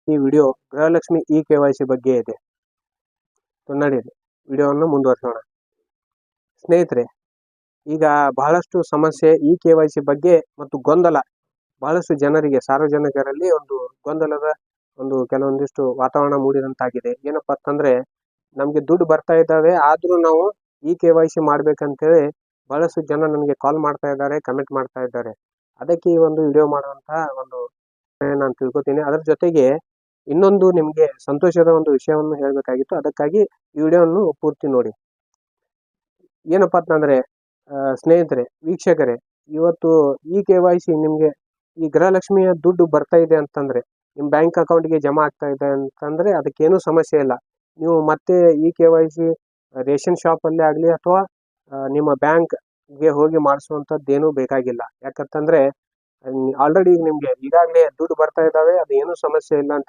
ಈ video Gruhalakshmi E KYC ಬಗ್ಗೆ ಇದೆ. ನಡೀರಿ ವಿಡಿಯೋವನ್ನು ಮುಂದುವರಿಸೋಣ. ಸ್ನೇಹಿತರೆ, ಈಗ ಬಹಳಷ್ಟು ಸಮಸ್ಯೆ ಇ KYC ಬಗ್ಗೆ ಮತ್ತು ಗೊಂದಲ ಬಹಳಷ್ಟು ಜನರಿಗೆ, ಸಾರ್ವಜನಿಕರಲ್ಲಿ ಒಂದು ಗೊಂದಲದ ಕೆಲವೊಂದಿಷ್ಟು ವಾತಾವರಣ ಮೂಡಿದಂತಾಗಿದೆ. ಏನಪ್ಪಾ ಅಂತಂದ್ರೆ, ನಮ್ಗೆ ದುಡ್ಡು ಬರ್ತಾ ಇದ್ದಾವೆ, ಆದ್ರೂ ನಾವು ಇ KYC ಮಾಡ್ಬೇಕಂತೇಳಿ ಬಹಳಷ್ಟು ಜನ ನನಗೆ ಕಾಲ್ ಮಾಡ್ತಾ ಇದ್ದಾರೆ, ಕಮೆಂಟ್ ಮಾಡ್ತಾ ಇದ್ದಾರೆ. ಅದಕ್ಕೆ ಈ ಒಂದು ವಿಡಿಯೋ ಮಾಡುವಂತ ನಾನು ತಿಳ್ಕೊತೀನಿ. ಅದರ ಜೊತೆಗೆ ಇನ್ನೊಂದು ನಿಮ್ಗೆ ಸಂತೋಷದ ಒಂದು ವಿಷಯವನ್ನು ಹೇಳ್ಬೇಕಾಗಿತ್ತು. ಅದಕ್ಕಾಗಿ ಈ ವಿಡಿಯೋವನ್ನು ಪೂರ್ತಿ ನೋಡಿ. ಏನಪ್ಪಾ ಅಂತಂದ್ರೆ ಸ್ನೇಹಿತರೆ, ವೀಕ್ಷಕರೇ, ಇವತ್ತು ಇ KYC ನಿಮ್ಗೆ ಈ ಗೃಹಲಕ್ಷ್ಮಿಯ ದುಡ್ಡು ಬರ್ತಾ ಇದೆ ಅಂತಂದ್ರೆ, ನಿಮ್ ಬ್ಯಾಂಕ್ ಅಕೌಂಟ್ಗೆ ಜಮಾ ಆಗ್ತಾ ಇದೆ ಅಂತಂದ್ರೆ ಅದಕ್ಕೇನು ಸಮಸ್ಯೆ ಇಲ್ಲ. ನೀವು ಮತ್ತೆ ಇ KYC ರೇಷನ್ ಶಾಪ್ ಅಲ್ಲೇ ಆಗ್ಲಿ ಅಥವಾ ನಿಮ್ಮ ಬ್ಯಾಂಕ್ಗೆ ಹೋಗಿ ಮಾಡಿಸುವಂತದ್ದೇನು ಬೇಕಾಗಿಲ್ಲ. ಯಾಕಂತಂದ್ರೆ ಆಲ್ರೆಡಿ ನಿಮ್ಗೆ ಈಗಾಗಲೇ ದುಡ್ಡು ಬರ್ತಾ ಇದ್ದಾವೆ, ಅದು ಏನು ಸಮಸ್ಯೆ ಇಲ್ಲ ಅಂತ